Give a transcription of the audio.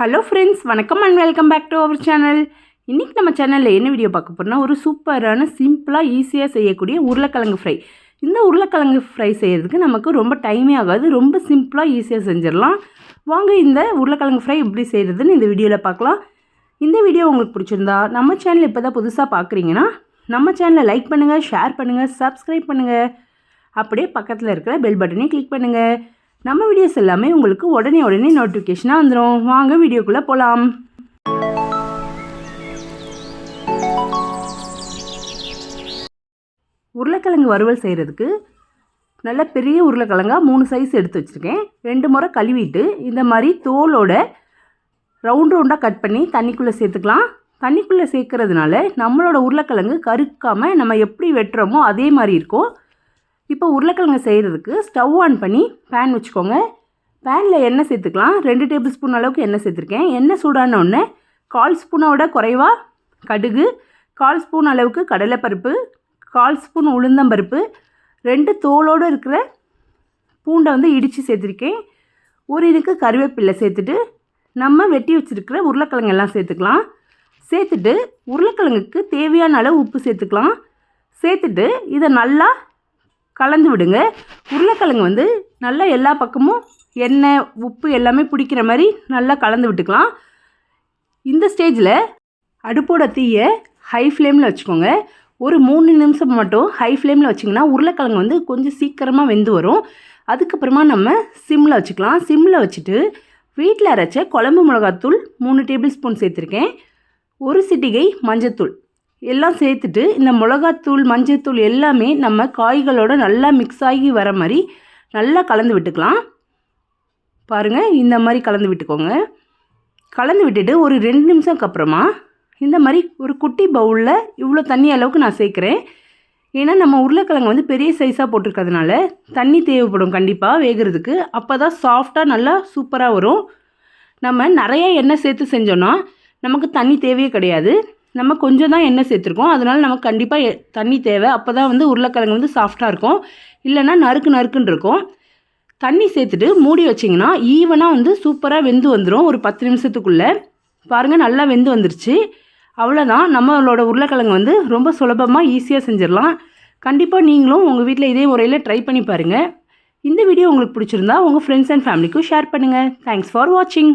Hello friends, வணக்கம் and welcome back to our channel. இன்றைக்கி நம்ம சேனலில் என்ன வீடியோ பார்க்க போகிறோம்னா, ஒரு சூப்பரான சிம்பிளாக ஈஸியாக செய்யக்கூடிய உருளைக்கிழங்கு ஃப்ரை. இந்த உருளைக்கிழங்கு ஃப்ரை செய்கிறதுக்கு நமக்கு ரொம்ப டைமே ஆகாது, ரொம்ப சிம்பிளாக ஈஸியாக செஞ்சிடலாம். வாங்க இந்த உருளைக்கிழங்கு ஃப்ரை எப்படி செய்கிறதுன்னு இந்த வீடியோவில் பார்க்கலாம். இந்த வீடியோ உங்களுக்கு பிடிச்சிருந்தா நம்ம சேனல் இப்போ தான் புதுசாக பார்க்குறீங்கன்னா நம்ம சேனலை லைக் பண்ணுங்கள், ஷேர் பண்ணுங்கள், சப்ஸ்கிரைப் பண்ணுங்கள். அப்படியே பக்கத்தில் இருக்கிற பெல் பட்டனையும் கிளிக் பண்ணுங்கள். நம்ம வீடியோஸ் எல்லாமே உங்களுக்கு உடனே நோட்டிஃபிகேஷனாக வந்துடும். வாங்க வீடியோக்குள்ளே போகலாம். உருளைக்கிழங்கு வறுவல் செய்கிறதுக்கு நல்ல பெரிய உருளைக்கிழங்காக 3 சைஸ் எடுத்து வச்சுருக்கேன். 2 முறை கழுவிட்டு இந்த மாதிரி தோலோட ரவுண்டாக கட் பண்ணி தண்ணிக்குள்ளே சேர்த்துக்கலாம். தண்ணிக்குள்ளே சேர்க்கறதுனால நம்மளோட உருளைக்கிழங்கு கருக்காமல் நம்ம எப்படி வெட்டுறோமோ அதே மாதிரி இருக்கும். இப்போ உருளைக்கிழங்கு செய்கிறதுக்கு ஸ்டவ் ஆன் பண்ணி பேன் வச்சுக்கோங்க. பேனில் எண்ணெய் சேர்த்துக்கலாம். 2 டேபிள் ஸ்பூன் அளவுக்கு எண்ணெய் சேர்த்துருக்கேன். எண்ணெய் சூடான உடனே 1/4 ஸ்பூனோட குறைவாக கடுகு, 1/4 ஸ்பூன் அளவுக்கு கடலைப்பருப்பு, 1/4 ஸ்பூன் உளுந்தம்பருப்பு, 2 தோலோடு இருக்கிற பூண்டை இடித்து சேர்த்துருக்கேன். ஒரு இதுக்கு கருவேப்பிலை சேர்த்துட்டு நம்ம வெட்டி வச்சுருக்கிற உருளைக்கிழங்கு எல்லாம் சேர்த்துக்கலாம். சேர்த்துட்டு உருளைக்கிழங்குக்கு தேவையான அளவு உப்பு சேர்த்துக்கலாம். சேர்த்துட்டு இதை நல்லா கலந்து விடுங்க. உருளைக்கிழங்கு நல்லா எல்லா பக்கமும் எண்ணெய் உப்பு எல்லாமே பிடிக்கிற மாதிரி நல்லா கலந்து விட்டுக்கலாம். இந்த ஸ்டேஜில் அடுப்போட தீயை ஹை ஃப்ளேமில் வச்சுக்கோங்க. ஒரு 3 நிமிஷம் மட்டும் ஹை ஃப்ளேமில் வச்சிங்கன்னா உருளைக்கிழங்கு கொஞ்சம் சீக்கிரமாக வெந்து வரும். அதுக்கப்புறமா நம்ம சிம்மில் வச்சுக்கலாம். சிம்மில் வச்சுட்டு வீட்டில் அரைச்ச குழம்பு மிளகாத்தூள் 3 டேபிள் ஸ்பூன் சேர்த்துருக்கேன். 1 சிட்டிகை மஞ்சத்தூள் எல்லாம் சேர்த்துட்டு இந்த மிளகாத்தூள் மஞ்சத்தூள் எல்லாமே நம்ம காய்களோட நல்லா மிக்ஸ் ஆகி வர மாதிரி நல்லா கலந்து விட்டுக்கலாம். பாருங்கள், இந்த மாதிரி கலந்து விட்டுக்கோங்க. கலந்து விட்டுட்டு ஒரு 2 நிமிஷத்துக்கு அப்புறமா இந்த மாதிரி ஒரு குட்டி பவுலில் இவ்வளோ தண்ணி அளவுக்கு நான் சேர்க்குறேன். ஏன்னா நம்ம உருளைக்கிழங்கு பெரிய சைஸாக போட்டிருக்கிறதுனால தண்ணி தேவைப்படும் கண்டிப்பாக வேகிறதுக்கு. அப்போ தான் சாஃப்டாக நல்லா சூப்பராக வரும். நம்ம நிறைய எண்ணெய் சேர்த்து செஞ்சோன்னா நமக்கு தண்ணி தேவையே கிடையாது. நம்ம கொஞ்சம் தான் எண்ணெய் சேர்த்துருக்கோம், அதனால் நமக்கு கண்டிப்பாக தண்ணி தேவை. அப்போ தான் உருளைக்கிழங்கு சாஃப்டாக இருக்கும், இல்லைன்னா நறுக்குன்னு இருக்கும். தண்ணி சேர்த்துட்டு மூடி வச்சிங்கன்னா ஈவனாக சூப்பராக வெந்து வந்துடும் ஒரு 10 நிமிஷத்துக்குள்ளே. பாருங்கள், நல்லா வெந்து வந்துருச்சு. அவ்வளோதான், நம்மளோட உருளைக்கிழங்கு ரொம்ப சுலபமாக ஈஸியாக செஞ்சிடலாம். கண்டிப்பாக நீங்களும் உங்கள் வீட்டில் இதே முறையில் ட்ரை பண்ணி பாருங்கள். இந்த வீடியோ உங்களுக்கு பிடிச்சிருந்தா உங்கள் ஃப்ரெண்ட்ஸ் அண்ட் ஃபேமிலிக்கும் ஷேர் பண்ணுங்கள். தேங்க்ஸ் ஃபார் வாட்சிங்.